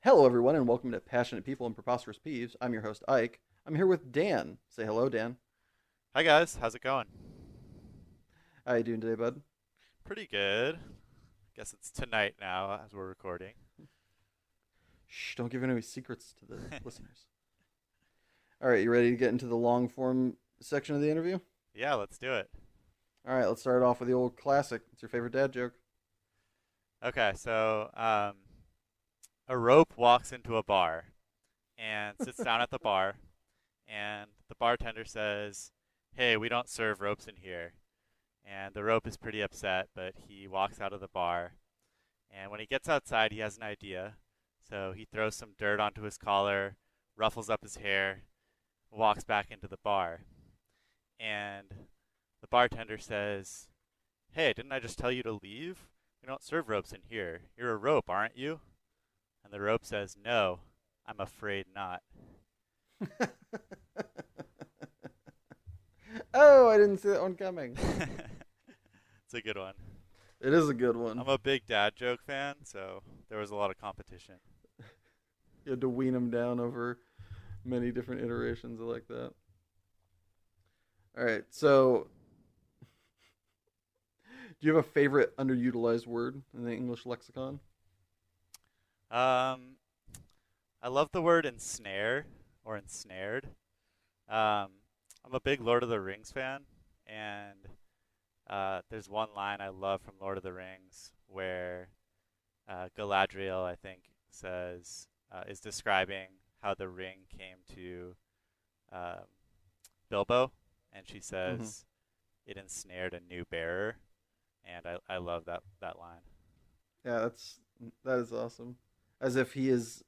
Hello, everyone, and welcome to Passionate People and Preposterous Peeves. I'm your host, Ike. I'm here with Dan. Say hello, Dan. Hi guys, how's it going? How you doing today, bud? Pretty good. Guess it's tonight now as we're recording. Shh, don't give any secrets to the listeners. All right, you ready to get into the long form section of the interview? Yeah, let's do it. All right, let's start off with the old classic. It's your favorite dad joke. Okay, so a rope walks into a bar and sits down at the bar, and the bartender says, "Hey, we don't serve ropes in here." And the rope is pretty upset, but he walks out of the bar. And when he gets outside, he has an idea. So he throws some dirt onto his collar, ruffles up his hair, walks back into the bar. And the bartender says, "Hey, didn't I just tell you to leave? We don't serve ropes in here. You're a rope, aren't you?" And the rope says, "No, I'm afraid not." Oh, I didn't see that one coming. It's a good one. It is a good one. I'm a big dad joke fan, so there was a lot of competition. You had to wean him down over many different iterations. I like that. All right, so do you have a favorite underutilized word in the English lexicon? Um, I love the word ensnare or ensnared. Um, I'm a big Lord of the Rings fan, and there's one line I love from Lord of the Rings where Galadriel, I think, is describing how the ring came to um, Bilbo, and she Mm-hmm. says it ensnared a new bearer, and I love that line. Yeah, that is awesome. As if he is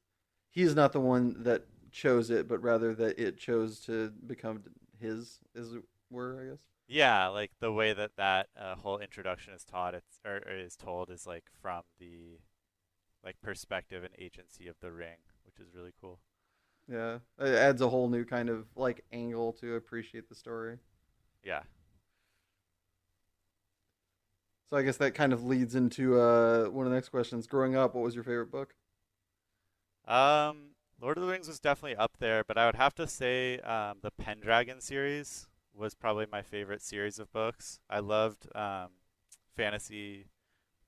not the one that chose it, but rather that it chose to become his, as it were, I guess. Yeah, like the way that whole introduction is taught, or is told, is like from the like perspective and agency of the ring, which is really cool. Yeah, it adds a whole new kind of like angle to appreciate the story. Yeah. So I guess that kind of leads into one of the next questions. Growing up, what was your favorite book? Lord of the Rings was definitely up there, but I would have to say the Pendragon series was probably my favorite series of books. I loved fantasy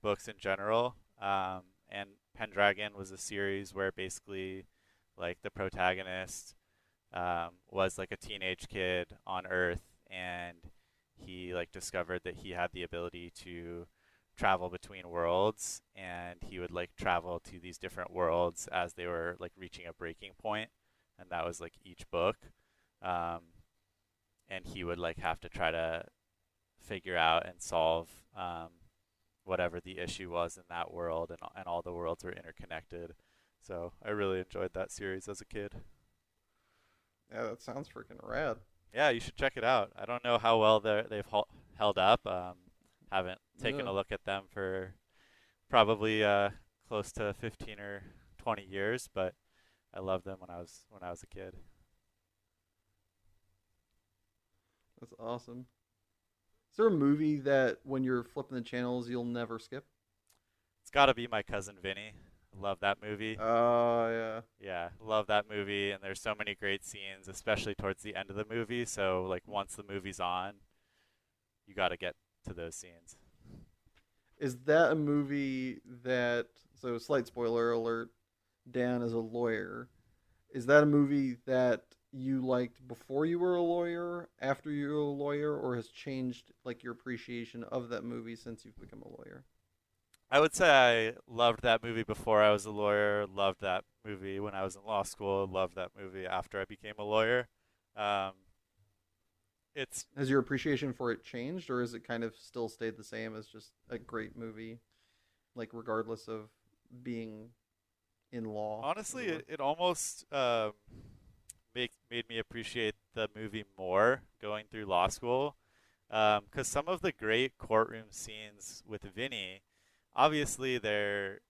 books in general, and Pendragon was a series where basically, like the protagonist was like a teenage kid on Earth, and he like discovered that he had the ability to travel between worlds, and he would like travel to these different worlds as they were like reaching a breaking point, and that was like each book. Um, and he would like have to try to figure out and solve whatever the issue was in that world, and all the worlds were interconnected. So I really enjoyed that series as a kid. Yeah, that sounds freaking rad. Yeah, you should check it out. I don't know how well they've held up. Haven't taken Yeah, a look at them for probably close to 15 or 20 years, but I loved them when I was a kid. that's awesome. Is there a movie that when you're flipping the channels you'll never skip? It's got to be My Cousin Vinny. I love that movie. Oh yeah, Yeah, love that movie, and there's so many great scenes, especially towards the end of the movie. So like once the movie's on, you got to get to those scenes. is that a movie that? So slight spoiler alert. Dan is a lawyer. Is that a movie that you liked before you were a lawyer, after you were a lawyer, or has changed like your appreciation of that movie since you've become a lawyer? I would say I loved that movie before I was a lawyer, loved that movie when I was in law school, loved that movie after I became a lawyer. Um, it's Has your appreciation for it changed, or is it kind of still stayed the same as just a great movie, like regardless of being in law, as honestly, it were? it almost made me appreciate the movie more going through law school. Because some of the great courtroom scenes with Vinny, obviously they're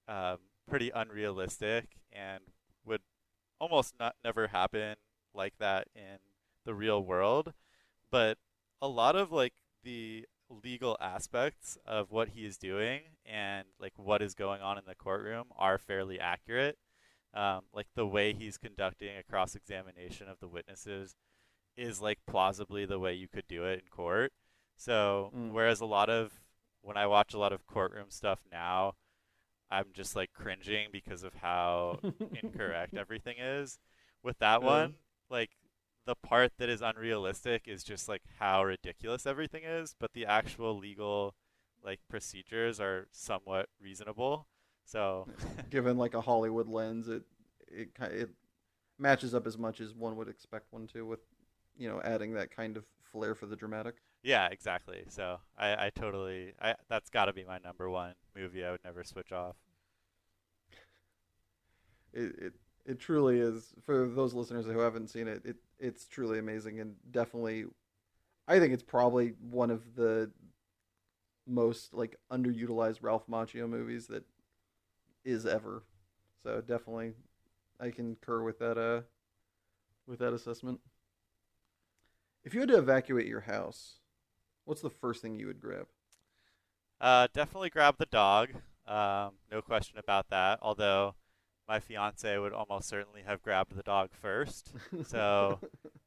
pretty unrealistic and would almost not never happen like that in the real world. But a lot of like the legal aspects of what he is doing and like what is going on in the courtroom are fairly accurate. Like the way he's conducting a cross examination of the witnesses is like plausibly the way you could do it in court. So Mm. whereas when I watch a lot of courtroom stuff now, I'm just like cringing because of how incorrect everything is. With that Yeah. one, like the part that is unrealistic is just like how ridiculous everything is, but the actual legal like procedures are somewhat reasonable. So, Given like a Hollywood lens, it matches up as much as one would expect one to, with adding that kind of flair for the dramatic. yeah, exactly. So, I totally that's got to be my number one movie I would never switch off. It truly is, for those listeners who haven't seen it. It's truly amazing, and definitely I think it's probably one of the most like underutilized Ralph Macchio movies that is ever. So definitely, I concur with that assessment. If you had to evacuate your house, what's the first thing you would grab? Definitely grab the dog. No question about that. Although my fiance would almost certainly have grabbed the dog first. So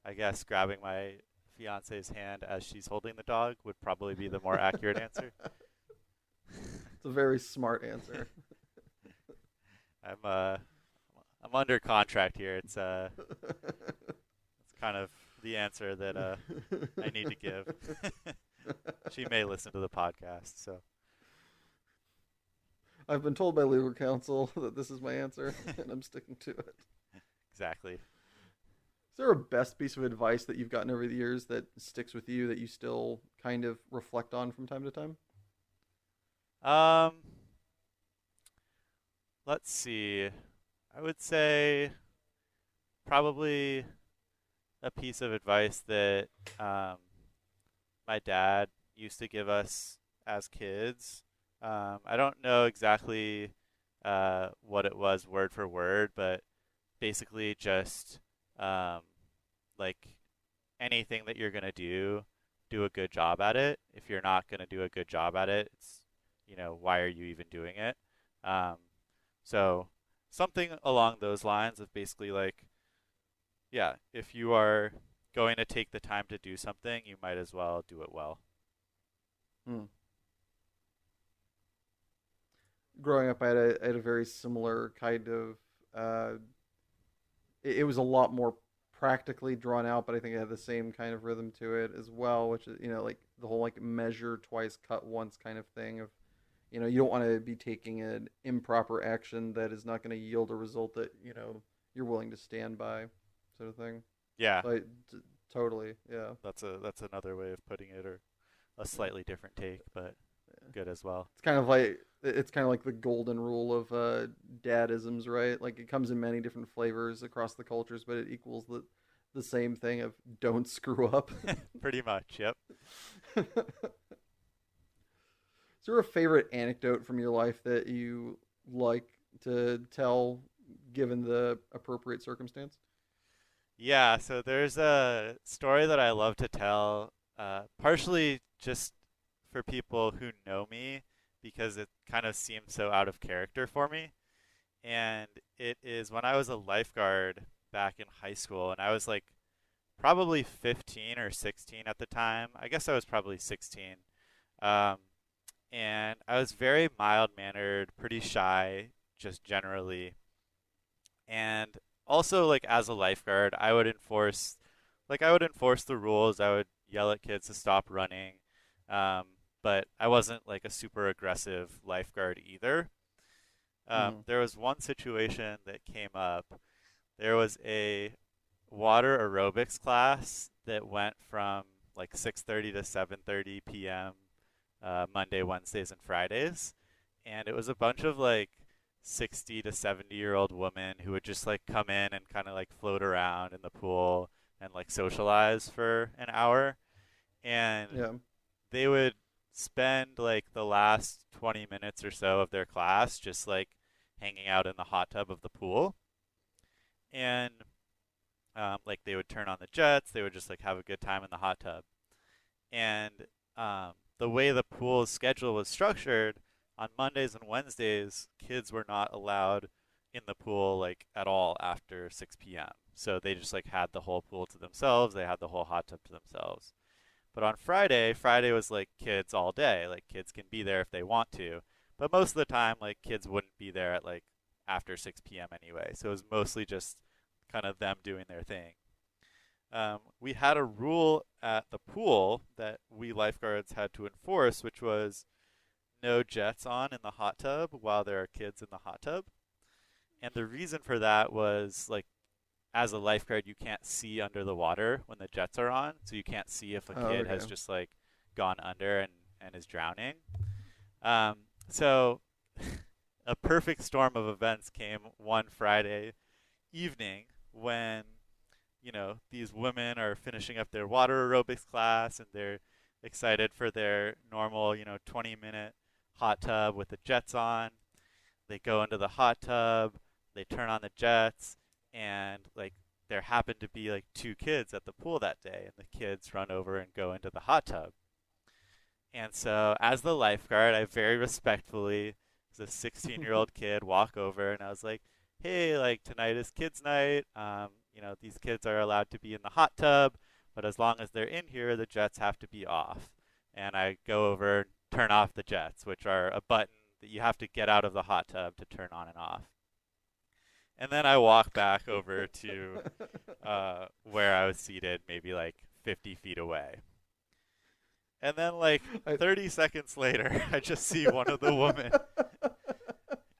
I guess grabbing my fiance's hand as she's holding the dog would probably be the more accurate answer. It's a very smart answer. I'm uh I'm under contract here. It's kind of the answer that I need to give. She may listen to the podcast, so I've been told by legal counsel that this is my answer, and I'm sticking to it. exactly. Is there a best piece of advice that you've gotten over the years that sticks with you, that you still kind of reflect on from time to time? Um, let's see. I would say probably a piece of advice that um, my dad used to give us as kids. I don't know exactly what it was word for word, but basically just um, like anything that you're gonna do a good job at it. If you're not gonna do a good job at it, it's why are you even doing it? Um, so something along those lines of basically like, yeah, if you are going to take the time to do something, you might as well do it well. Hmm. Growing up, I had a very similar kind of. Uh, it was a lot more practically drawn out, but I think it had the same kind of rhythm to it as well, which is like the whole like measure twice, cut once kind of thing. Of you don't want to be taking an improper action that is not going to yield a result that you're willing to stand by, sort of thing. Yeah, So totally, yeah. that's another way of putting it, or a Yeah. slightly different take, but Yeah. good as well. It's kind of like the golden rule of dadisms, right? Like it comes in many different flavors across the cultures, but it equals the same thing of don't screw up. Pretty much, yep. Is there a favorite anecdote from your life that you like to tell, given the appropriate circumstance? Yeah, so there's a story that I love to tell, partially just for people who know me because it kind of seems so out of character for me. And it is when I was a lifeguard back in high school, and I was like probably 15 or 16 at the time. I guess I was probably 16. Um, and I was very mild mannered, pretty shy, just generally. And also, like as a lifeguard, I would enforce the rules. I would yell at kids to stop running. Um, but I wasn't like a super aggressive lifeguard either. Mm. There was one situation that came up. There was a water aerobics class that went from like 6:30 to 7:30 p.m. Monday, Wednesdays, and Fridays, and it was a bunch of like 60 to 70-year-old women who would just like come in and kind of like float around in the pool and like socialize for an hour, and Yeah. they would spend like the last 20 minutes or so of their class just like hanging out in the hot tub of the pool, and like they would turn on the jets, they would just like have a good time in the hot tub. And the way the pool's schedule was structured, on Mondays and Wednesdays, kids were not allowed in the pool like at all after 6 p.m. So they just like had the whole pool to themselves. They had the whole hot tub to themselves. But on Friday, Friday was like kids all day. Like kids can be there if they want to. But most of the time, like kids wouldn't be there at like after 6 p.m. anyway. So it was mostly just kind of them doing their thing. We had a rule at the pool that we lifeguards had to enforce, which was no jets on in the hot tub while there are kids in the hot tub. And the reason for that was like as a lifeguard, you can't see under the water when the jets are on, so you can't see if a Oh, kid okay. has just like gone under and is drowning. So a perfect storm of events came one Friday evening when these women are finishing up their water aerobics class and they're excited for their normal 20-minute hot tub with the jets on. They go into the hot tub, they turn on the jets, and like there happen to be like two kids at the pool that day, and the kids run over and go into the hot tub. And so, as the lifeguard, I very respectfully, as a 16-year-old kid, walk over and I was like, "Hey, like tonight is kids' night. These kids are allowed to be in the hot tub, but as long as they're in here, the jets have to be off." And I go over and turn off the jets, which are a button that you have to get out of the hot tub to turn on and off. And then I walk back over to where I was seated, maybe like 50 feet away. And then, like I, 30 seconds later, I just see one of the women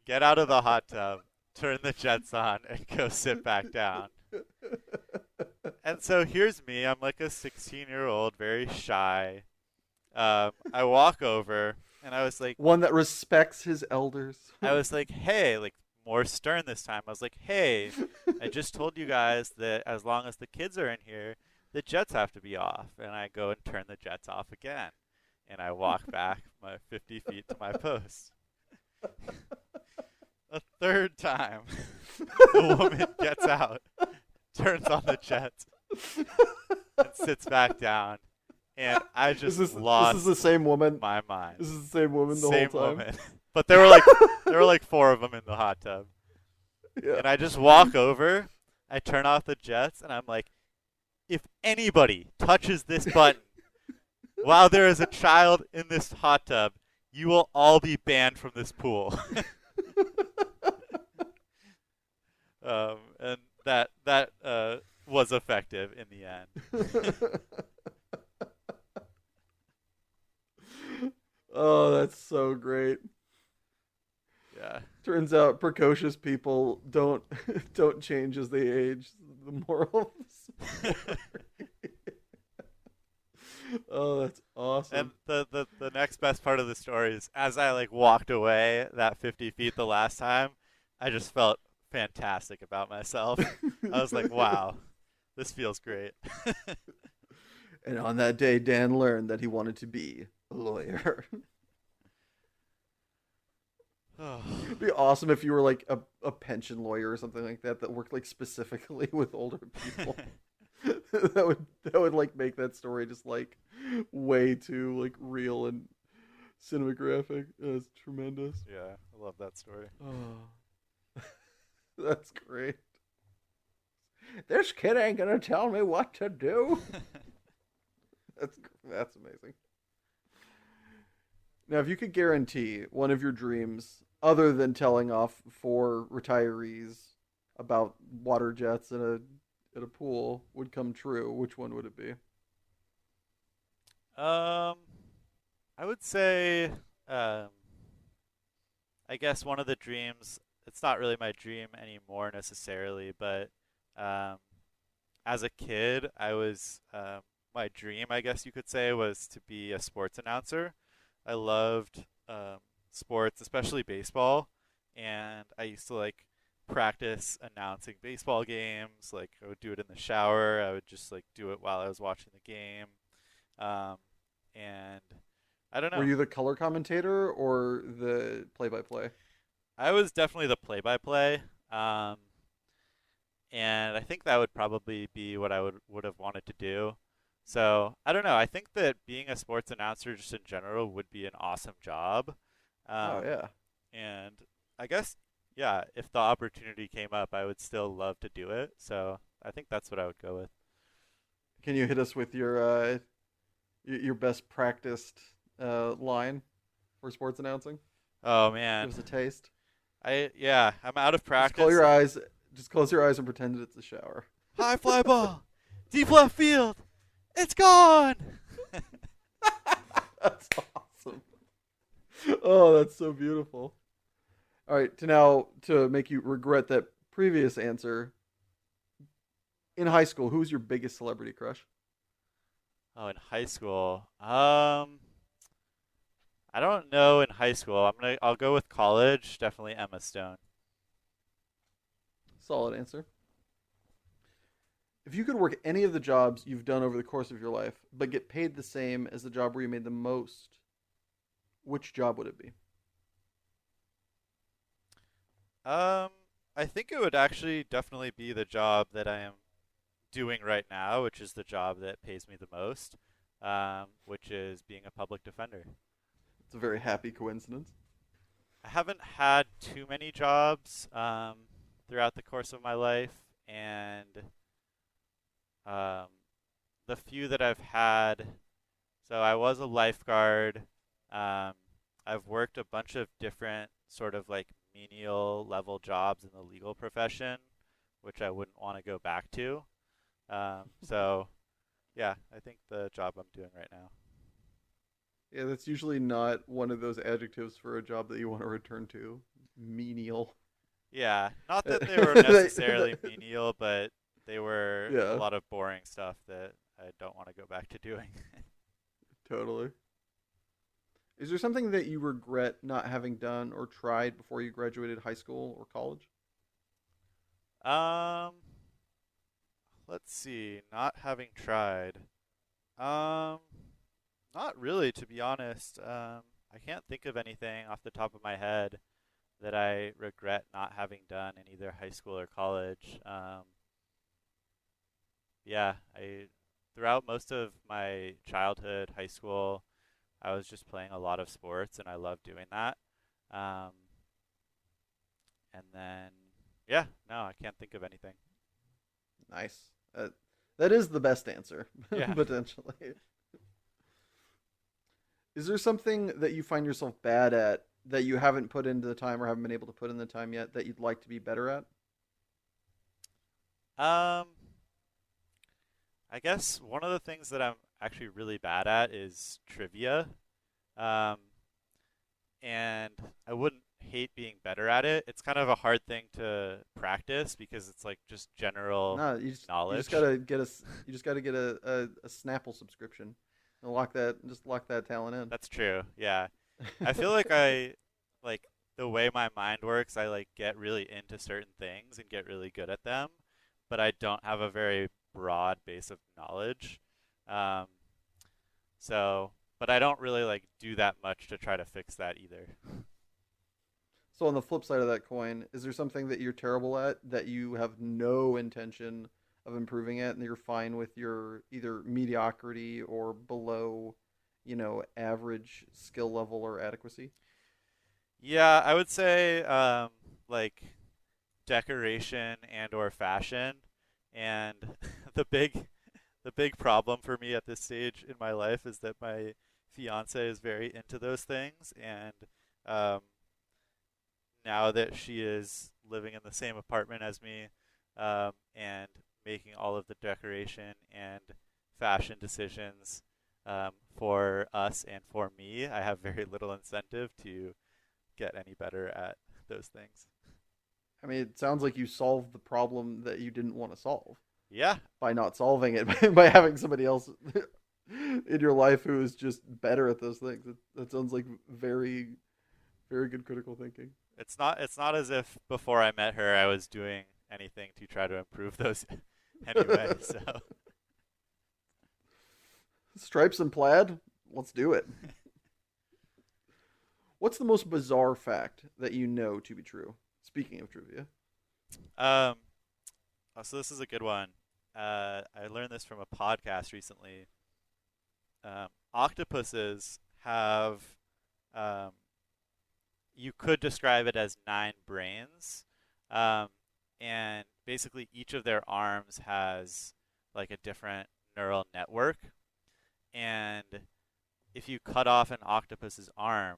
get out of the hot tub, turn the jets on, and go sit back down. And so here's me. I'm like a 16-year-old, very shy. I walk over, and One that respects his elders. hey, like more stern this time. I was like, hey, I just told you guys that as long as the kids are in here, the jets have to be off. And I go and turn the jets off again. And I walk back my 50 feet to my post. A third time, the woman gets out, turns on the jets, and sits back down. And I just This is the lost same woman? my mind. This is the same woman the whole Same time? woman. But there were like four of them in the hot tub. Yeah. And I just walk over, I turn off the jets, and I'm like, if anybody touches this button while there is a child in this hot tub, you will all be banned from this pool. And that was effective in the end. Oh, that's so great. Yeah. Turns out precocious people don't don't change as they age. The moral of the story. Oh, that's And awesome. the next best part of the story is as I like walked away that 50 feet the last time, I just felt fantastic about myself. I was like, wow, this feels great. And on that day, Dan learned that he wanted to be a lawyer. Oh. It'd be awesome if you were like a pension lawyer or something like that that worked like specifically with older people. That would like make that story just like way too like real and cinematographic. That's tremendous. Yeah, I love that story. Oh, that's great. This kid ain't gonna tell me what to do. That's that's amazing. Now, if you could guarantee one of your dreams, other than telling off for retirees about water jets in a pool, would come true, which one would it be? Um, I would say, um, I guess one of the dreams, it's not really my dream anymore necessarily, but um, as a kid, my dream, I guess you could say, was to be a sports announcer. I loved sports, especially baseball, and I used to like practice announcing baseball games. Like I would do it in the shower. I would just like do it while I was watching the game. Um, and I don't Were know. you the color commentator or the play-by-play? I was definitely the play-by-play, um, and I think that would probably be what I would have wanted to do. So I don't know. I think that being a sports announcer just in general would be an awesome job, Oh um, yeah. and I guess yeah, if the opportunity came up, I would still love to do it. So I think that's what I would go with. Can you hit us with your best practiced line for sports announcing? Oh man, Give us a taste. I'm out of Just close practice. your eyes. Just close your eyes and pretend it's a shower. High fly ball, deep left field, it's gone. That's awesome. Oh, that's so beautiful. All right, to make you regret that previous answer. In high school, who was your biggest celebrity crush? Oh, in high school. I don't know in high school. I'll go with college. Definitely Emma Stone. Solid answer. If you could work any of the jobs you've done over the course of your life, but get paid the same as the job where you made the most, which job would it be? Um, I think it would actually definitely be the job that I am doing right now, which is the job that pays me the most, which is being a public defender. It's a very happy coincidence. I haven't had too many jobs throughout the course of my life, and um, the few that I've had, so I was a lifeguard. Um, I've worked a bunch of different sort of like menial level jobs in the legal profession, which I wouldn't want to go back to. So yeah, I think the job I'm doing right now. Yeah, that's usually not one of those adjectives for a job that you want to return to. Menial. Yeah, not that they were necessarily menial, but they were a Yeah, lot of boring stuff that I don't want to go back to doing. totally. Is there something that you regret not having done or tried before you graduated high school or college? um, let's see, not having tried. Um, Not really, to be honest. I can't think of anything off the top of my head that I regret not having done in either high school or college. Yeah, I throughout most of my childhood, high school, I was just playing a lot of sports, and I loved doing that. Um, and then, yeah, no, I can't think of anything. Nice. That is the best answer, Yeah. potentially. Is there something that you find yourself bad at that you haven't put into the time or haven't been able to put in the time yet that you'd like to be better at? Um, I guess one of the things that I'm actually really bad at is trivia. Um, and I wouldn't hate being better at it. It's kind of a hard thing to practice because it's like just general No, you just knowledge. gotta get a Snapple subscription and lock that talent in. That's true. Yeah. I feel like I like the way my mind works, I like get really into certain things and get really good at them, but I don't have a very broad base of knowledge. Um, but I don't really like do that much to try to fix that either. So on the flip side of that coin, is there something that you're terrible at that you have no intention of improving at, and you're fine with your either mediocrity or below, average skill level or adequacy? Yeah, I would say like decoration and or fashion, and the big problem for me at this stage in my life is that my fiance is very into those things, and um, now that she is living in the same apartment as me, and making all of the decoration and fashion decisions for us and for me, I have very little incentive to get any better at those things. I mean, it sounds like you solved the problem that you didn't want to solve Yeah, by not solving it by having somebody else in your life who is just better at those things. That sounds like very, very good critical thinking. it's not as if before I met her I was doing anything to try to improve those anyway. So Stripes and plaid, let's do it. What's the most bizarre fact that you know to be true? Speaking of trivia. um, so this is a good one. I learned this from a podcast recently. Octopuses have um, you could describe it as nine brains, um, and basically each of their arms has like a different neural network. And if you cut off an octopus's arm,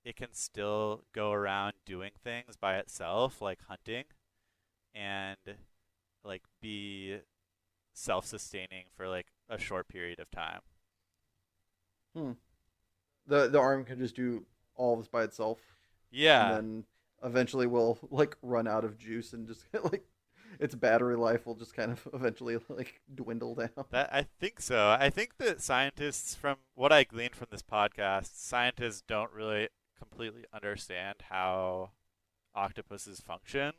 it can still go around doing things by itself, like hunting, and like be self-sustaining for like a short period of time. Hmm. The arm can just do all this by itself, and Yeah, then eventually will like run out of juice and just like its battery life will just kind of eventually like dwindle down. that I think so. I think that scientists, from what I gleaned from this podcast, scientists don't really completely understand how octopuses function.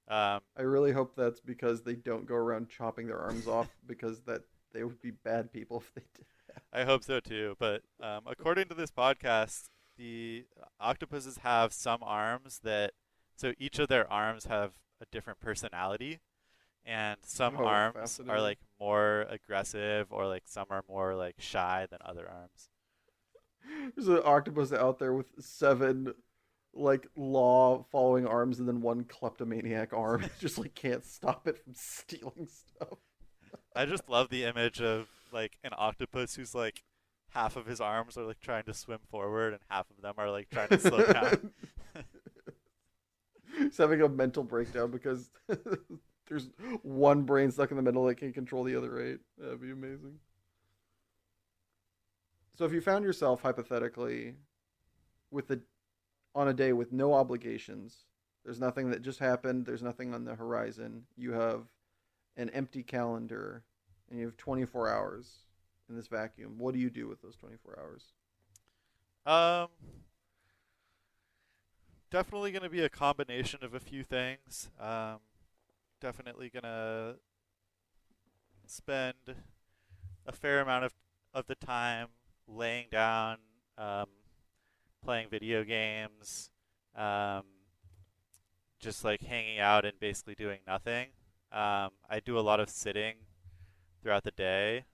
Um, I really hope that's because they don't go around chopping their arms off because that they would be bad people if they did. I hope so too. But according to this podcast, the octopuses have some arms that, so each of their arms have a different personality, and some Oh, arms are fascinating. like more aggressive, or like some are more like shy than other arms. There's an octopus out there with seven like law following arms and then one kleptomaniac arm. Just like can't stop it from stealing stuff. I just love the image of like an octopus who's like half of his arms are like trying to swim forward and half of them are like trying to slow down. He's having a mental breakdown because there's one brain stuck in the middle that can control the other eight. That'd be amazing. So if you found yourself hypothetically with a on a day with no obligations, there's nothing that just happened, there's nothing on the horizon. You have an empty calendar and you have 24 hours in this vacuum. What do you do with those 24 hours? Um, Definitely going to be a combination of a few things. Definitely going to spend a fair amount of the time laying down, um, playing video games, um, just like hanging out and basically doing nothing. I do a lot of sitting throughout the day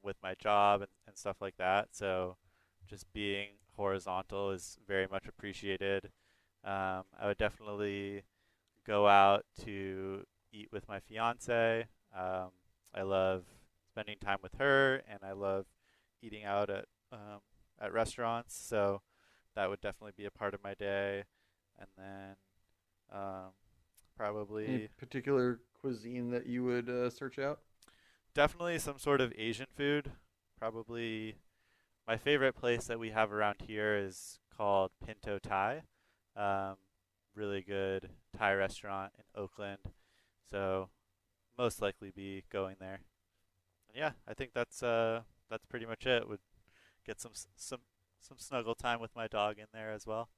with my job and stuff like that. So just being horizontal is very much appreciated. I would definitely go out to eat with my fiance. I love spending time with her, and I love eating out at restaurants. So that would definitely be a part of my day. And then um, Any probably particular cuisine that you would search out? definitely some sort of Asian food. Probably my favorite place that we have around here is called Pinto Thai. Um, Really good Thai restaurant in Oakland. So most likely be going there. And yeah, I think that's pretty much it. Would get some snuggle time with my dog in there as well.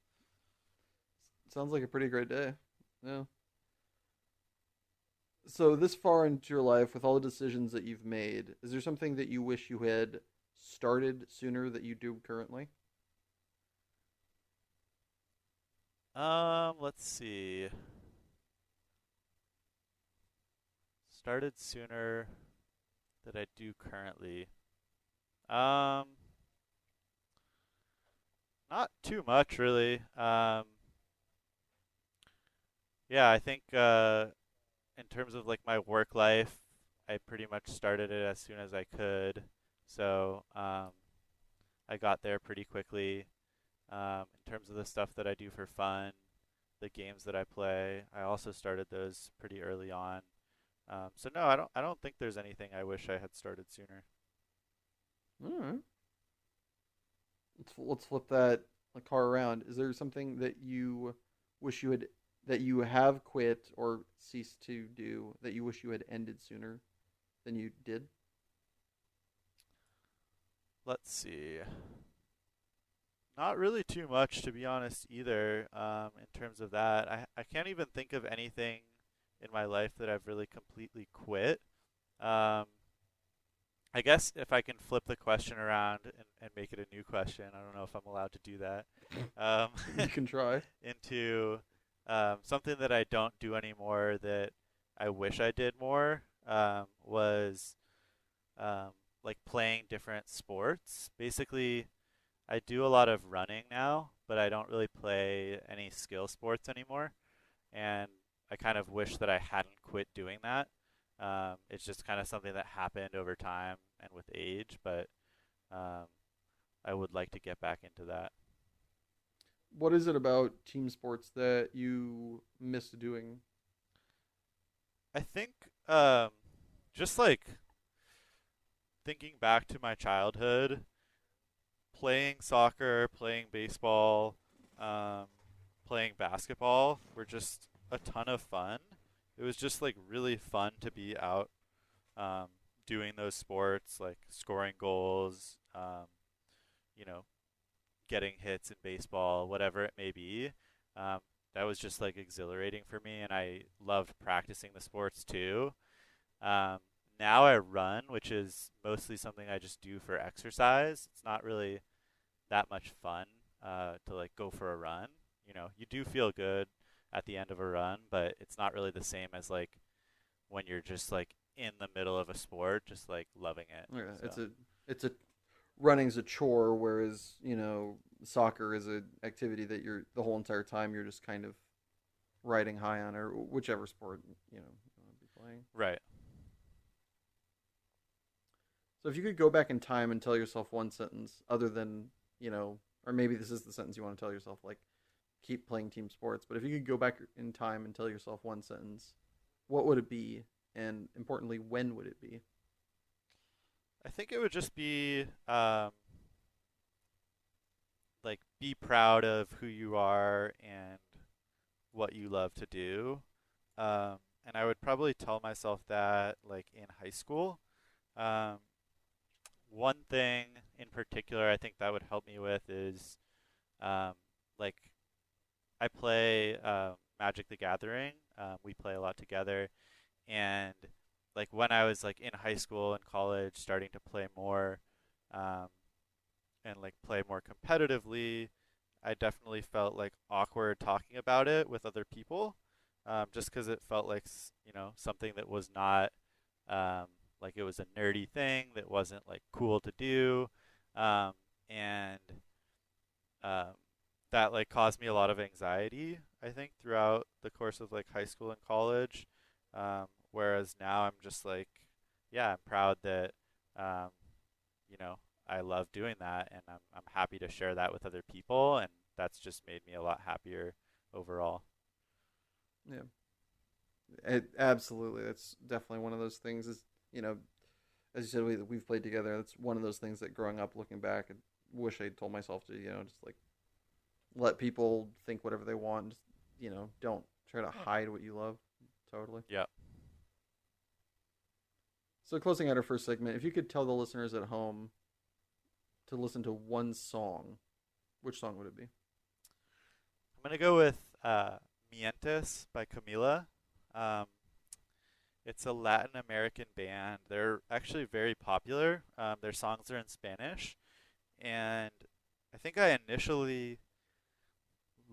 Sounds like a pretty great day. Yeah. So this far into your life, with all the decisions that you've made, is there something that you wish you had started sooner that you do currently? Let's see. Started sooner than I do currently. Um, Not too much really. Yeah, I think in terms of like my work life, I pretty much started it as soon as I could. So I got there pretty quickly. In terms of the stuff that I do for fun, the games that I play, I also started those pretty early on. So no, I don't think there's anything I wish I had started sooner. All right. Let's flip that car around. Is there something that you wish you had that you have quit or ceased to do that you wish you had ended sooner than you did? Let's see. Not really too much, to be honest, either. In terms of that, I can't even think of anything in my life that I've really completely quit. Um, I guess if I can flip the question around and make it a new question, I don't know if I'm allowed to do that. Um, You can try. into something that I don't do anymore that I wish I did more was um, like playing different sports. Basically, I do a lot of running now, but I don't really play any skill sports anymore. And I kind of wish that I hadn't quit doing that. It's just kind of something that happened over time and with age, but um, I would like to get back into that. What is it about team sports that you miss doing? I think just like thinking back to my childhood, playing soccer, playing baseball, um, playing basketball were just a ton of fun. It was just like really fun to be out um, doing those sports, like scoring goals, you know, getting hits in baseball, whatever it may be. Um, that was just like exhilarating for me, and I loved practicing the sports too. Um, Now I run, which is mostly something I just do for exercise. It's not really that much fun to like go for a run. You know, you do feel good at the end of a run, but it's not really the same as like when you're just like in the middle of a sport, just like loving it. Yeah, So it's a running's a chore, whereas soccer is an activity that you're the whole entire time you're just kind of riding high on, or whichever sport you want to be playing. right. So if you could go back in time and tell yourself one sentence other than or maybe this is the sentence you want to tell yourself, like keep playing team sports. But if you could go back in time and tell yourself one sentence, what would it be? And importantly, when would it be? I think it would just be like be proud of who you are and what you love to do. And I would probably tell myself that like in high school. Um, One thing in particular I think that would help me with is um, like I play Magic the Gathering. We play a lot together, and like when I was like in high school and college, starting to play more um, and like play more competitively, I definitely felt like awkward talking about it with other people, just because it felt like something that was not um, like it was a nerdy thing that wasn't like cool to do, um, and um, that like caused me a lot of anxiety. I think throughout the course of like high school and college, whereas now I'm just like, yeah, I'm proud that um, you know I love doing that, and I'm happy to share that with other people, and that's just made me a lot happier overall. Yeah, absolutely. That's definitely one of those things. Is you know, as you said, we've played together. That's one of those things that growing up, looking back, I wish I told myself to just like let people think whatever they want. Just don't try to hide what you love. Totally. Yeah. So closing out our first segment, if you could tell the listeners at home to listen to one song, which song would it be? I'm gonna go with Mientes by Camila. Um, it's a Latin American band. They're actually very popular. Their songs are in Spanish, and I think I initially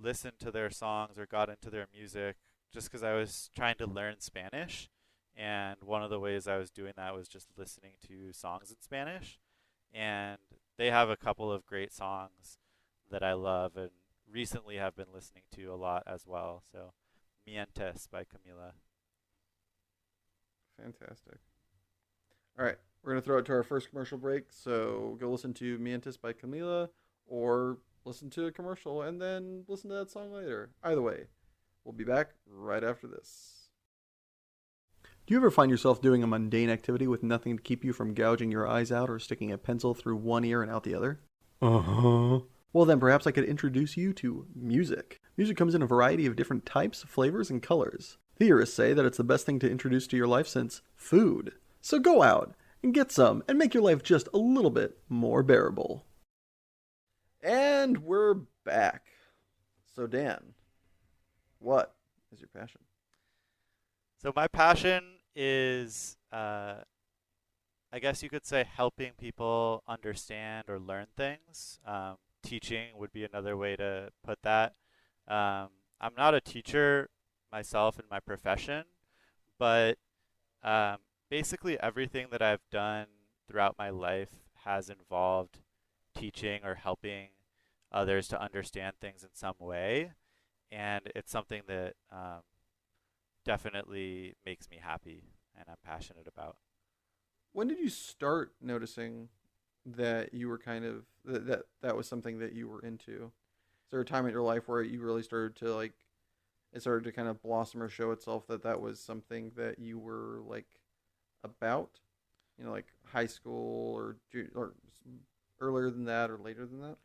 listened to their songs or got into their music just because I was trying to learn Spanish. And one of the ways I was doing that was just listening to songs in Spanish. And they have a couple of great songs that I love and recently have been listening to a lot as well. So, Mientes by Camila. Fantastic. All right, we're gonna throw it to our first commercial break. So go listen to Mientes by Camila, or listen to a commercial and then listen to that song later. Either way, we'll be back right after this. Do you ever find yourself doing a mundane activity with nothing to keep you from gouging your eyes out or sticking a pencil through one ear and out the other? Uh-huh. Well, then perhaps I could introduce you to music. Music comes in a variety of different types, flavors, and colors. Theorists say that it's the best thing to introduce to your life since food. So go out and get some and make your life just a little bit more bearable. And we're back. So, Dan, what is your passion? So, my passion is, I guess you could say, helping people understand or learn things. Teaching would be another way to put that. Um, I'm not a teacher myself in my profession, but um, basically everything that I've done throughout my life has involved teaching or helping others to understand things in some way, and it's something that definitely makes me happy and I'm passionate about. When did you start noticing that you were kind of that was something that you were into? Is there a time in your life where you really started to like it started to kind of blossom or show itself that that was something that you were like about? You know, like high school or earlier than that or later than that?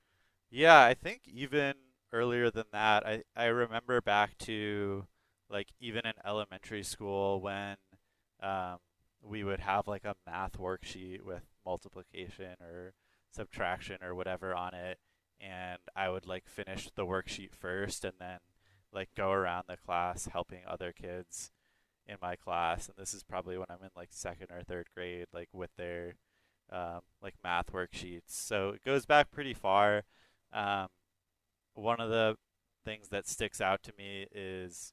Yeah, I think even earlier than that, I remember back to like even in elementary school when um, we would have like a math worksheet with multiplication or subtraction or whatever on it, and I would like finish the worksheet first and then like go around the class helping other kids in my class. And this is probably when I'm in like second or third grade, like with their like math worksheets. So it goes back pretty far. Um, One of the things that sticks out to me is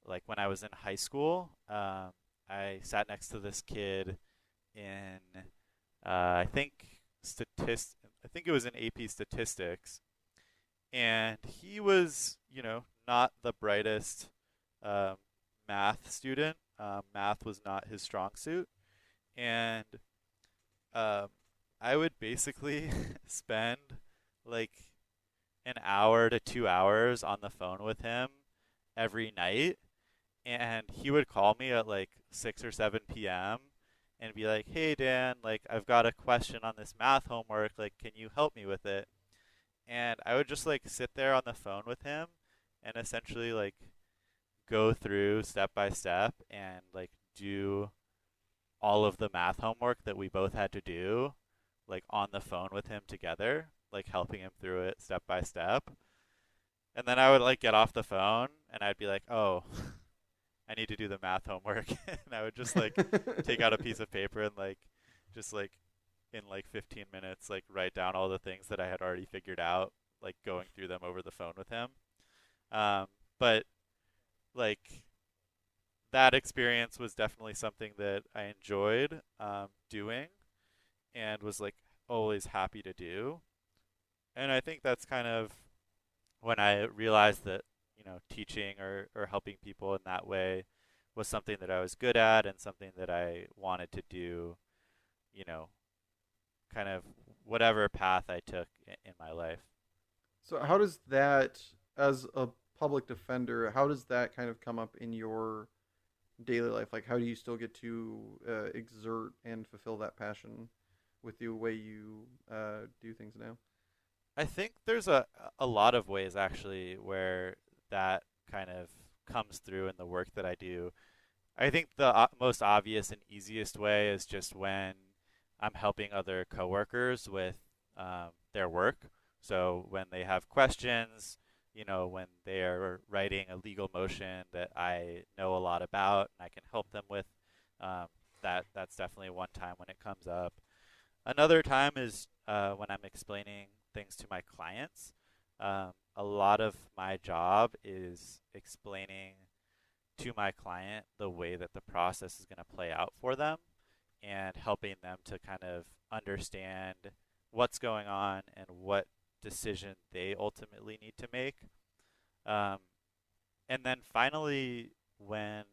like when I was in high school, I sat next to this kid in I think I think it was in AP statistics, and he was, not the brightest um, math student. Math was not his strong suit, and um, I would basically spend like an hour to 2 hours on the phone with him every night. And he would call me at like 6 or 7 p.m. and be like, "Hey, Dan, like, I've got a question on this math homework. Like, can you help me with it?" And I would just like sit there on the phone with him and essentially like go through step by step and like do all of the math homework that we both had to do, like on the phone with him together, like helping him through it step by step. And then I would like get off the phone and I'd be like, "Oh, I need to do the math homework." And I would just like take out a piece of paper and like just like in like 15 minutes like write down all the things that I had already figured out, like going through them over the phone with him. But like that experience was definitely something that I enjoyed doing and was like always happy to do. And I think that's kind of when I realized that, teaching or helping people in that way was something that I was good at and something that I wanted to do, you know, kind of whatever path I took in my life. So how does that, as a public defender, how does that kind of come up in your daily life? Like, how do you still get to exert and fulfill that passion with the way you do things now? I think there's a lot of ways actually where that kind of comes through in the work that I do. I think the most obvious and easiest way is just when I'm helping other coworkers with their work. So when they have questions, when they are writing a legal motion that I know a lot about and I can help them with, um, that's definitely one time when it comes up. Another time is when I'm explaining things to my clients. A lot of my job is explaining to my client the way that the process is going to play out for them and helping them to kind of understand what's going on and what decision they ultimately need to make. Um, and then finally, when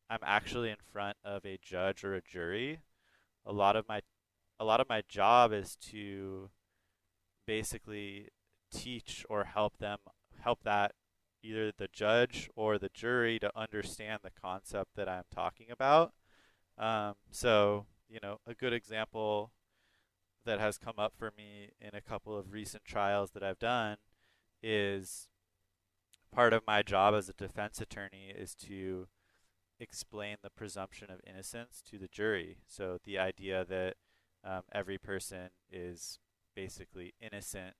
I'm actually in front of a judge or a jury, a lot of my a lot of my job is to basically teach or help that either the judge or the jury to understand the concept that I'm talking about. So, a good example that has come up for me in a couple of recent trials that I've done is part of my job as a defense attorney is to explain the presumption of innocence to the jury. So the idea that every person is basically innocent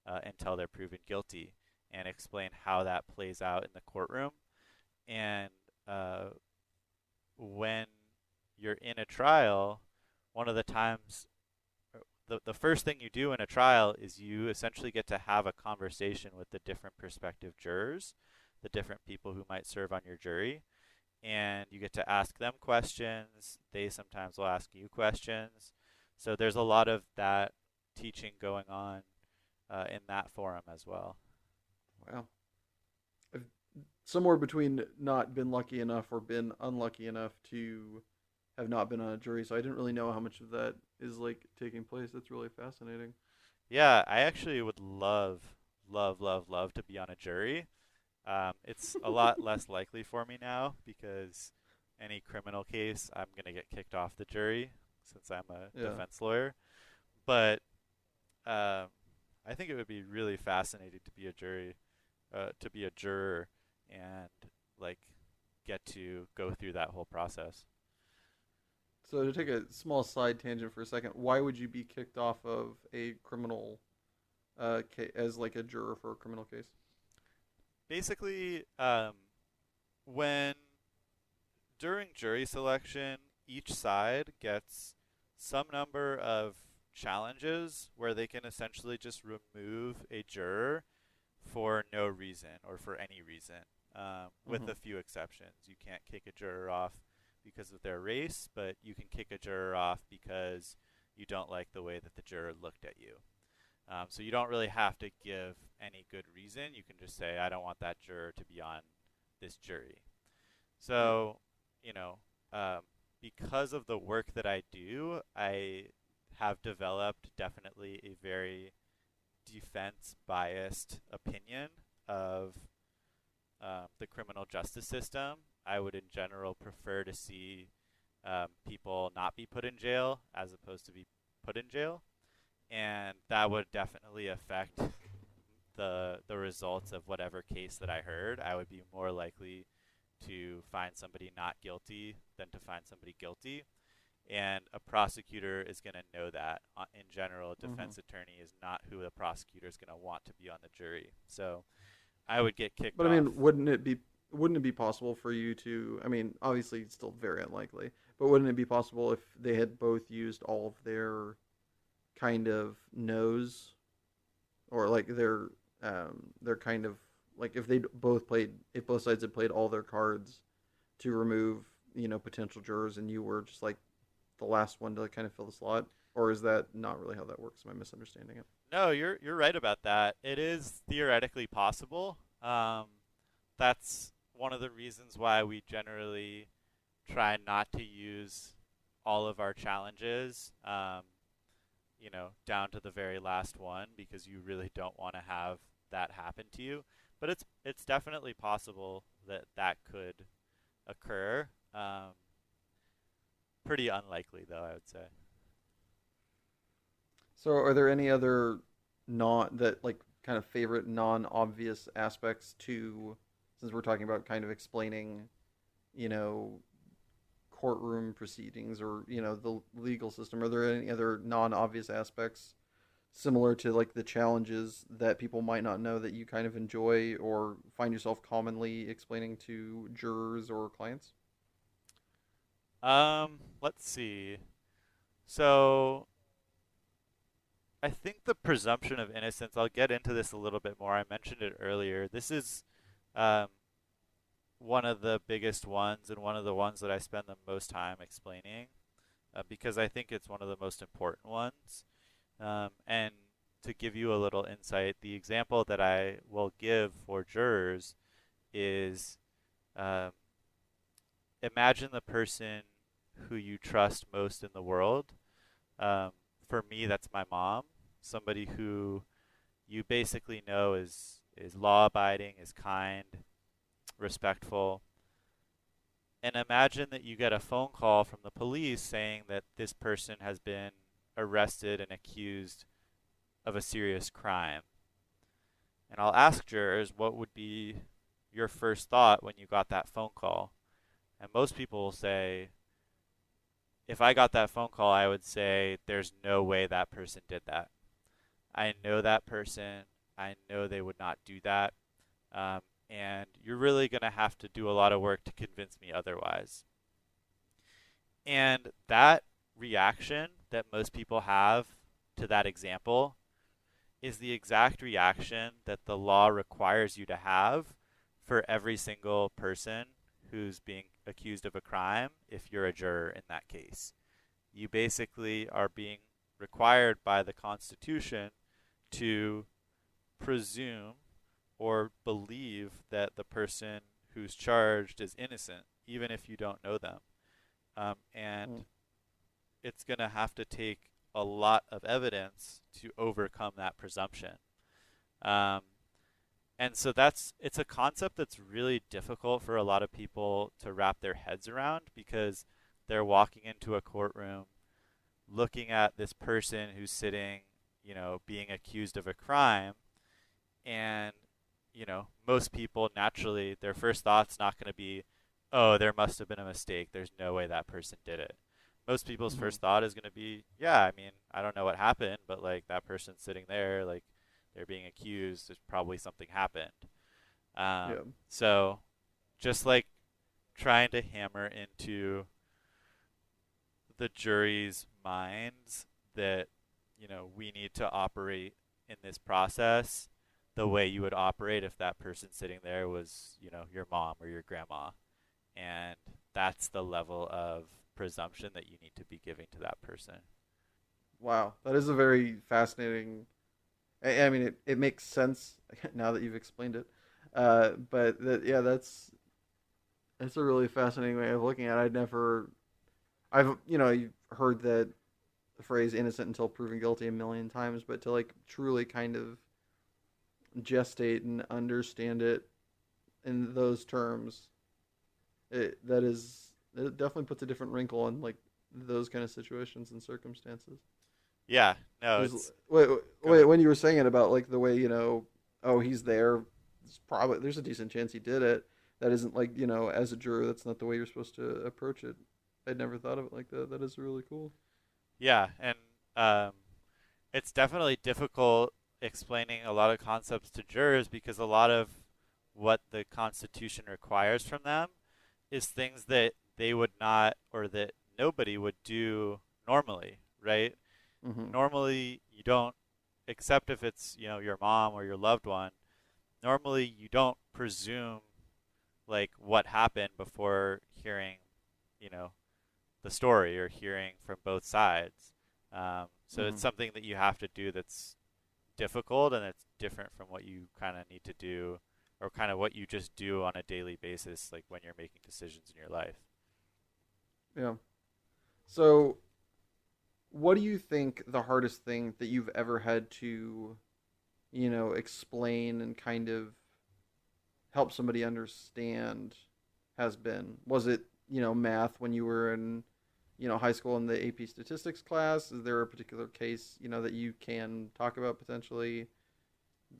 until they're proven guilty, and explain how that plays out in the courtroom. And uh, when you're in a trial, one of the times, the first thing you do in a trial is you essentially get to have a conversation with the different prospective jurors, the different people who might serve on your jury, and you get to ask them questions. They sometimes will ask you questions. So there's a lot of that teaching going on in that forum as well. Wow. I've somewhere between not been lucky enough or been unlucky enough to have not been on a jury, so I didn't really know how much of that is like taking place. That's really fascinating. Yeah, I actually would love to be on a jury. It's a lot less likely for me now because any criminal case, I'm going to get kicked off the jury since I'm a Yeah. defense lawyer. But um, I think it would be really fascinating to be a to be a juror, and like get to go through that whole process. So to take a small side tangent for a second, why would you be kicked off of a criminal as like a juror for a criminal case? Basically, when during jury selection, each side gets some number of challenges where they can essentially just remove a juror for no reason or for any reason, with Mm-hmm. a few exceptions. You can't kick a juror off because of their race, but you can kick a juror off because you don't like the way that the juror looked at you. So you don't really have to give any good reason. You can just say, I don't want that juror to be on this jury. Yeah. So, you know, um, because of the work that I do, I have developed definitely a very defense biased opinion of the criminal justice system. I would, in general, prefer to see people not be put in jail as opposed to be put in jail, and that would definitely affect the results of whatever case that I heard. I would be more likely to find somebody not guilty than to find somebody guilty. And a prosecutor is going to know that. In general, a Mm-hmm. defense attorney is not who the prosecutor is going to want to be on the jury. So I would get kicked But I off. mean, wouldn't it be possible for you to? I mean, obviously, it's still very unlikely, but wouldn't it be possible if they had both used all of their kind of nose or like their kind of like if they both played if both sides had played all their cards to remove potential jurors and you were just like the last one to kind of fill the slot, or is that not really how that works? Am I misunderstanding it? No, you're right about that. It is theoretically possible. That's one of the reasons why we generally try not to use all of our challenges, down to the very last one, because you really don't want to have that happen to you. But it's definitely possible that that could occur. Pretty unlikely, though, I would say. So, are there any other non that like kind of favorite non-obvious aspects to since we're talking about kind of explaining, you know, courtroom proceedings or the legal system? Are there any other non-obvious aspects similar to like the challenges that people might not know that you kind of enjoy or find yourself commonly explaining to jurors or clients? Let's see. So I think the presumption of innocence, I'll get into this a little bit more. I mentioned it earlier. This is um, one of the biggest ones and one of the ones that I spend the most time explaining, because I think it's one of the most important ones. And to give you a little insight, the example that I will give for jurors is, um, imagine the person who you trust most in the world. Um, for me, that's my mom, somebody who you basically know is law abiding, is kind, respectful. And imagine that you get a phone call from the police saying that this person has been arrested and accused of a serious crime. And I'll ask jurors, what would be your first thought when you got that phone call? And most people will say, if I got that phone call, I would say, there's no way that person did that. I know that person. I know they would not do that. Um, and you're really going to have to do a lot of work to convince me otherwise. And that reaction that most people have to that example is the exact reaction that the law requires you to have for every single person who's being accused of a crime if you're a juror in that case. You basically are being required by the Constitution to presume or believe that the person who's charged is innocent, even if you don't know them. And Mm. it's going to have to take a lot of evidence to overcome that presumption. Um, and so it's a concept that's really difficult for a lot of people to wrap their heads around because they're walking into a courtroom looking at this person who's sitting, being accused of a crime, and most people naturally their first thought's not going to be, oh, there must have been a mistake. There's no way that person did it. Most people's Mm-hmm. first thought is going to be, yeah, I mean, I don't know what happened, but like that person's sitting there, like they're being accused. There's probably something happened. Um, Yeah. so just like trying to hammer into the jury's minds that we need to operate in this process the way you would operate if that person sitting there was your mom or your grandma, and that's the level of presumption that you need to be giving to that person. Wow, that is a very fascinating. I mean, it makes sense now that you've explained it. But yeah, that's a really fascinating way of looking at it. I've you've heard that the phrase "innocent until proven guilty" a million times, but to like truly kind of gestate and understand it in those terms, it definitely puts a different wrinkle on like those kind of situations and circumstances. Yeah, no, There's it's go wait ahead. when you were saying it about like the way oh he's there, there's a decent chance he did it. That isn't like as a juror that's not the way you're supposed to approach it. I'd never thought of it like that. That is really cool. Yeah, and um, it's definitely difficult explaining a lot of concepts to jurors because a lot of what the Constitution requires from them is things that they would not or that nobody would do normally, right? Mm-hmm. Normally, you don't, except if it's, your mom or your loved one, normally you don't presume like what happened before hearing, you know, the story or hearing from both sides. So Mm-hmm. it's something that you have to do that's difficult and it's different from what you kind of need to do or kind of what you just do on a daily basis, like when you're making decisions in your life. Yeah. So, what do you think the hardest thing that you've ever had to, explain and kind of help somebody understand has been? Was it, math when you were in, high school in the AP statistics class? Is there a particular case, that you can talk about potentially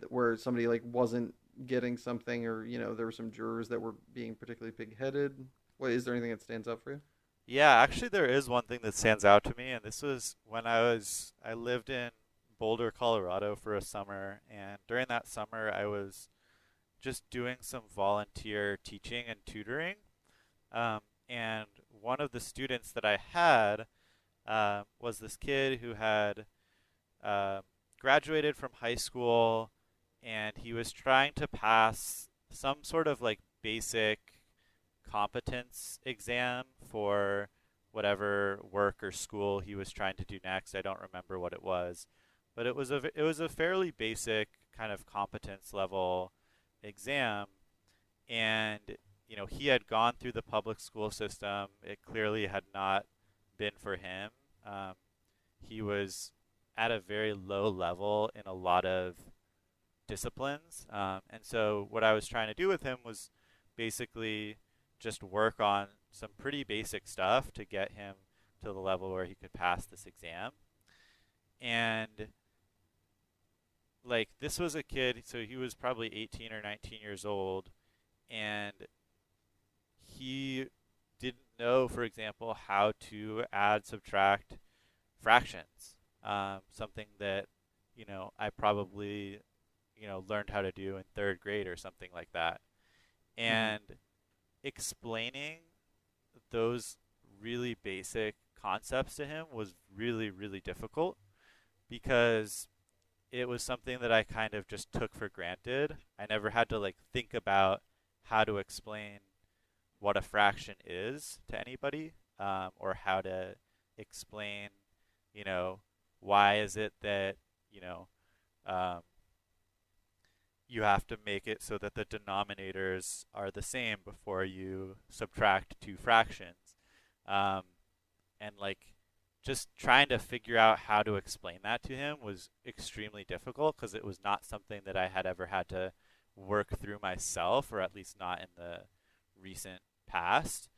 where somebody like wasn't getting something or, there were some jurors that were being particularly pig-headed? What is there anything that stands out for you? Yeah, actually, there is one thing that stands out to me, and this was when I lived in Boulder, Colorado for a summer, and during that summer, I was just doing some volunteer teaching and tutoring. And one of the students that I had was this kid who had uh, graduated from high school, and he was trying to pass some sort of like basic competence exam for whatever work or school he was trying to do next. I don't remember what it was, but it was a fairly basic kind of competence level exam, and he had gone through the public school system. It clearly had not been for him. Um, he was at a very low level in a lot of disciplines. And so what I was trying to do with him was basically just work on some pretty basic stuff to get him to the level where he could pass this exam. And like this was a kid, so he was probably 18 or 19 years old, and he didn't know, for example, how to add, subtract fractions. Something that I probably learned how to do in third grade or something like that. Mm-hmm. And explaining those really basic concepts to him was really, really difficult because it was something that I kind of just took for granted. I never had to like think about how to explain what a fraction is to anybody, or how to explain, you know, why is it that, you know, um, you have to make it so that the denominators are the same before you subtract two fractions. Um, and like just trying to figure out how to explain that to him was extremely difficult because it was not something that I had ever had to work through myself, or at least not in the recent past.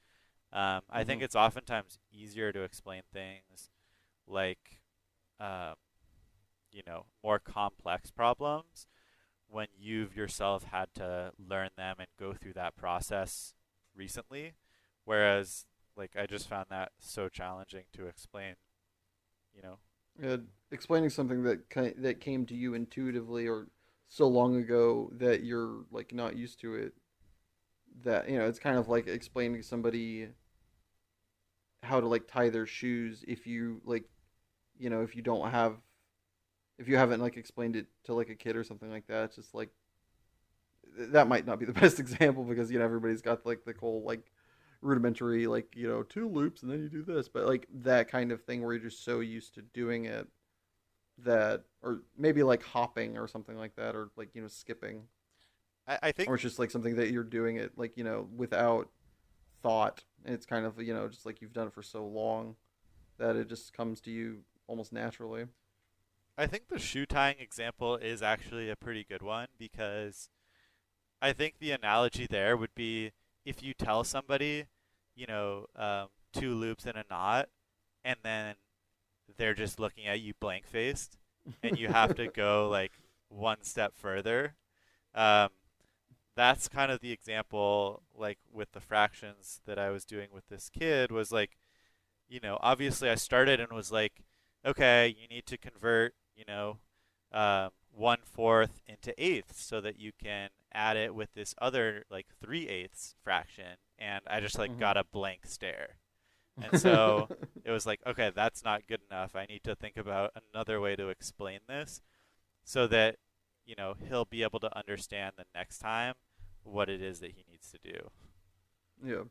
I Mm-hmm. think it's oftentimes easier to explain things like, um, more complex problems when you've yourself had to learn them and go through that process recently. Whereas, like, I just found that so challenging to explain, you know. uh, Explaining something that came to you intuitively or so long ago that you're like not used to it, that it's kind of like explaining to somebody how to like tie their shoes if you like if you don't have if you haven't like explained it to like a kid or something like that. It's just like that might not be the best example because everybody's got like the whole like rudimentary like two loops and then you do this, but like that kind of thing where you're just so used to doing it that, or maybe like hopping or something like that, or like skipping, I think or it's just like something that you're doing it like without thought, and it's kind of just like you've done it for so long that it just comes to you almost naturally. I think the shoe tying example is actually a pretty good one because I think the analogy there would be if you tell somebody, two loops and a knot, and then they're just looking at you blank faced, and you have to go like one step further. Um, that's kind of the example, like with the fractions that I was doing with this kid, was like, obviously I started and was like, okay, you need to convert, 1/4 into eighths so that you can add it with this other like 3/8 fraction. And I just like Mm-hmm. got a blank stare. And so it was like, okay, that's not good enough. I need to think about another way to explain this so that, he'll be able to understand the next time what it is that he needs to do. Yeah,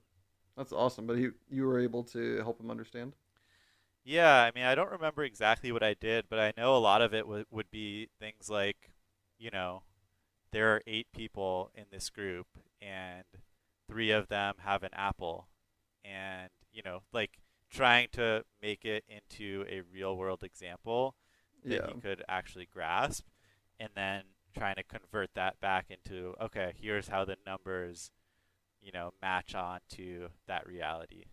that's awesome. But you were able to help him understand. Yeah, I mean, I don't remember exactly what I did, but I know a lot of it would be things like, you know, there are 8 people in this group, and 3 of them have an apple, and like trying to make it into a real world example that Yeah. he could actually grasp, and then trying to convert that back into, okay, here's how the numbers, match on to that reality.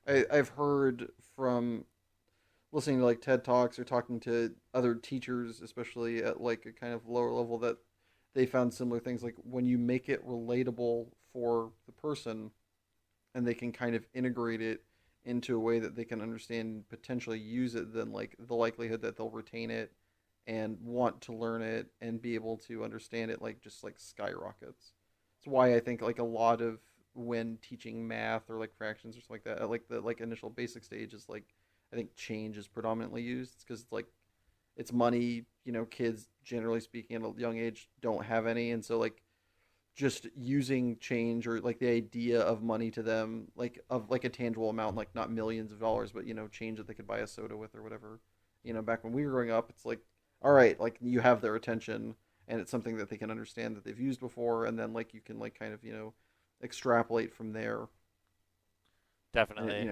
I've heard from listening to like TED Talks or talking to other teachers, especially at like a kind of lower level, that they found similar things. Like when you make it relatable for the person and they can kind of integrate it into a way that they can understand and potentially use it, then like the likelihood that they'll retain it and want to learn it and be able to understand it like just like skyrockets. That's why I think like a lot of when teaching math or like fractions or something like that, at like the like initial basic stage is like I think change is predominantly used because it's like it's money. Kids generally speaking at a young age don't have any, and so like just using change or like the idea of money to them, like of like a tangible amount, like not millions of dollars, but change that they could buy a soda with or whatever. Back when we were growing up, it's like, all right, like you have their attention, and it's something that they can understand that they've used before, and then like you can like kind of extrapolate from there, and Definitely.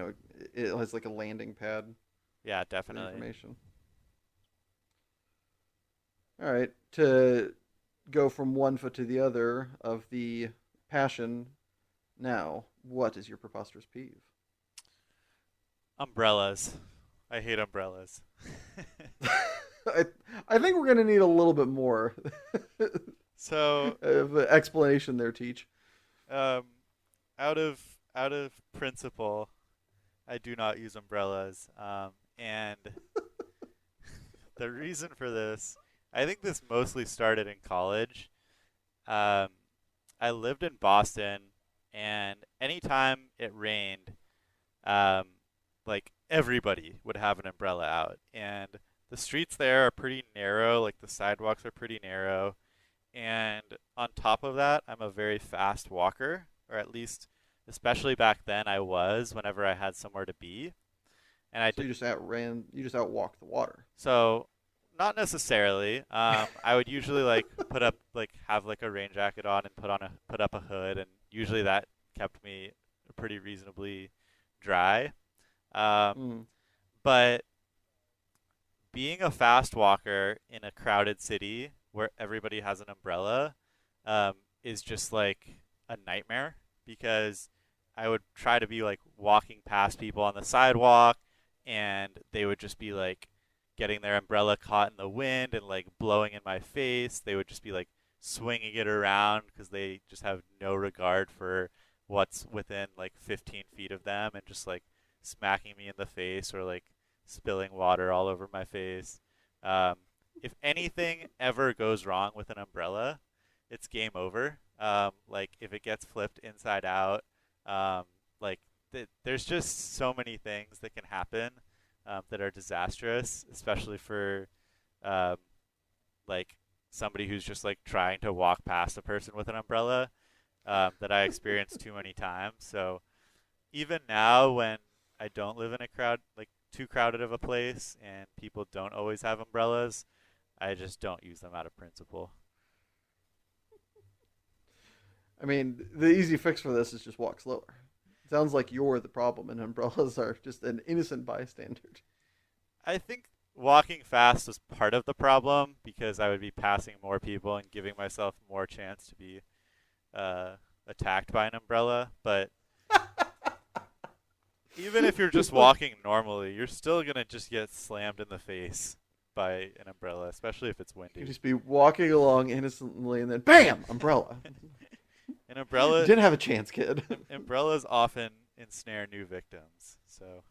it has like a landing pad Yeah, for the definitely. information. All right, to go from one foot to the other of the passion. Now, what is your preposterous peeve? Umbrellas. I hate umbrellas. I, I think we're gonna need a little bit more So, of an explanation there, Teach. um, out of out of principle, I do not use umbrellas. And the reason for this, I think this mostly started in college. Um, I lived in Boston, and anytime it rained, um, like everybody would have an umbrella out, and the streets there are pretty narrow. Like the sidewalks are pretty narrow, and on top of that, I'm a very fast walker, or at least, especially back then, I was whenever I had somewhere to be. and I So did. you just outwalk the water. So not necessarily. I would usually like put up like have like a rain jacket on and put up a hood, and usually that kept me pretty reasonably dry. Um, Mm. but being a fast walker in a crowded city where everybody has an umbrella is just like a nightmare because I would try to be like walking past people on the sidewalk and they would just be like getting their umbrella caught in the wind and like blowing in my face. They would just be like swinging it around because they just have no regard for what's within like 15 feet of them and just like smacking me in the face or like spilling water all over my face. Um, if anything ever goes wrong with an umbrella, it's game over. Like if it gets flipped inside out, um, like there's just so many things that can happen that are disastrous, especially for um, like somebody who's just like trying to walk past a person with an umbrella that I experienced too many times. So even now when I don't live in a crowd like too crowded of a place and people don't always have umbrellas, I just don't use them out of principle. I mean, the easy fix for this is just walk slower. It sounds like you're the problem, and umbrellas are just an innocent bystander. I think walking fast was part of the problem because I would be passing more people and giving myself more chance to be attacked by an umbrella. But even if you're just walking normally, you're still gonna just get slammed in the face by an umbrella, especially if it's You windy. just be walking along innocently, and then bam, umbrella. An You umbrella didn't have a chance, kid. umbrellas often ensnare new victims. So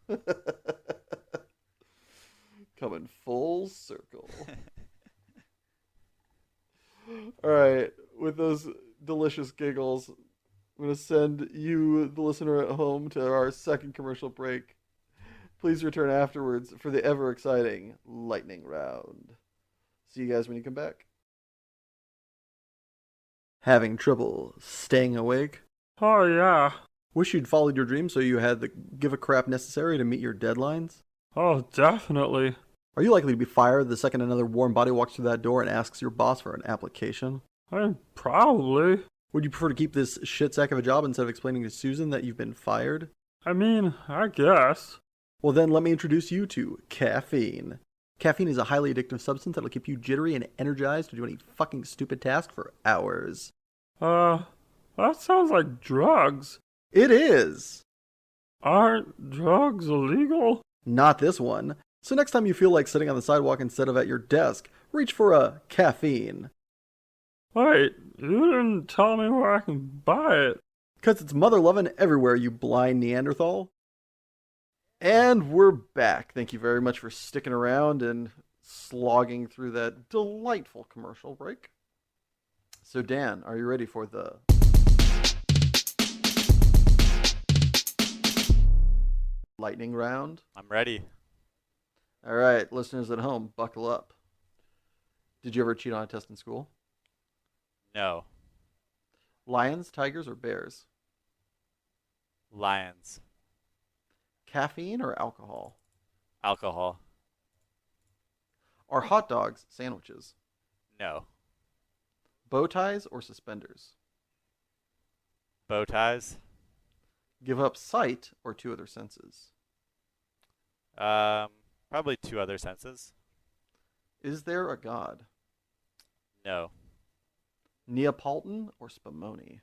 Coming full circle. All right, with those delicious giggles, I'm going to send you, the listener at home, to our second commercial break. Please return afterwards for the ever exciting lightning round. See you guys when you come back. Having trouble staying awake? Oh, yeah. Wish you'd followed your dream so you had the give a crap necessary to meet your deadlines? Oh, definitely. Are you likely to be fired the second another warm body walks through that door and asks your boss for an application? Probably. Would you prefer to keep this shit sack of a job instead of explaining to Susan that you've been fired? I mean, I guess. Well, then let me introduce you to caffeine. Caffeine is a highly addictive substance that'll keep you jittery and energized to do any fucking stupid task for hours. Uh, that sounds like drugs. It is! Aren't drugs illegal? Not this one. So next time you feel like sitting on the sidewalk instead of at your desk, reach for a caffeine. Wait, you didn't tell me where I can buy it. 'Cause it's mother loving everywhere, you blind Neanderthal. And we're back. Thank you very much for sticking around and slogging through that delightful commercial break. So, Dan, are you ready for the lightning round? I'm ready. All right, listeners at home, buckle up. Did you ever cheat on a test in school? No. Lions, tigers, or bears? Lions. Caffeine or alcohol? Alcohol. Are hot dogs sandwiches? No. Bow ties or suspenders? Bow ties. Give up sight or two other senses? Probably two other senses. Is there a god? No. Neapolitan or Spumoni?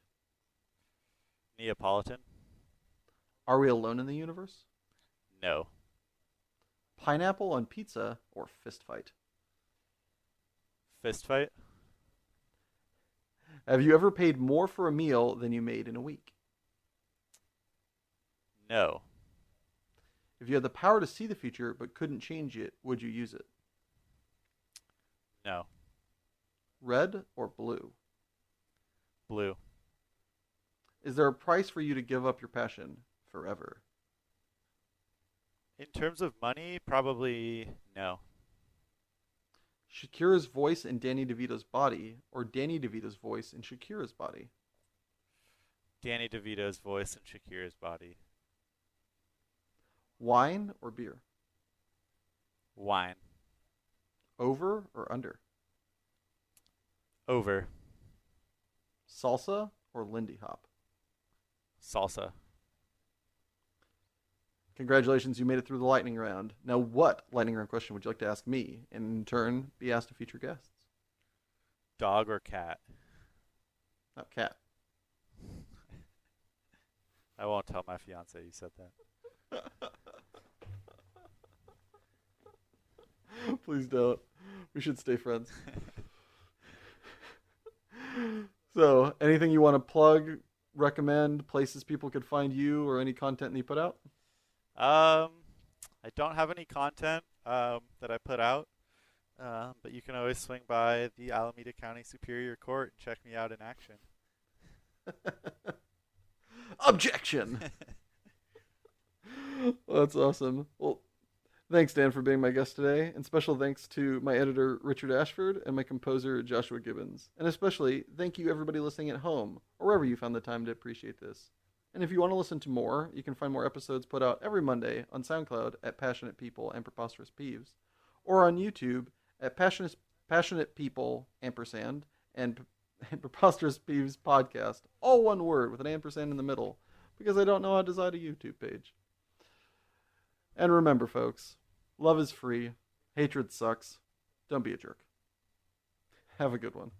Neapolitan. Are we alone in the universe? No. Pineapple on pizza or fist fight? Fist fight. Have you ever paid more for a meal than you made in a week? No. If you had the power to see the future but couldn't change it, would you use it? No. Red or blue? Blue. Is there a price for you to give up your passion forever? In terms of money, probably no. Shakira's voice in Danny DeVito's body or Danny DeVito's voice in Shakira's body? Danny DeVito's voice in Shakira's body. Wine or beer? Wine. Over or under? Over. Salsa or Lindy Hop? Salsa. Congratulations, you made it through the lightning round. Now, what lightning round question would you like to ask me, and in turn, be asked to future guests? Dog or cat? Oh, cat. I won't tell my fiance you said that. Please don't. We should stay friends. So, anything you want to plug, recommend, places people could find you, or any content that you put out? I don't have any content that I put out, but you can always swing by the Alameda County Superior Court and check me out in action. Objection! Well, that's awesome. Well, thanks, Dan, for being my guest today, and special thanks to my editor, Richard Ashford, and my composer, Joshua Gibbons. And especially, thank you, everybody listening at home, or wherever you found the time to appreciate this. And if you want to listen to more, you can find more episodes put out every Monday on SoundCloud at Passionate People and Preposterous Peeves, or on YouTube at Passionate People ampersand and Preposterous Peeves podcast, all one word with an ampersand in the middle, because I don't know how to design a YouTube page. And remember, folks, love is free, hatred sucks. Don't be a jerk. Have a good one.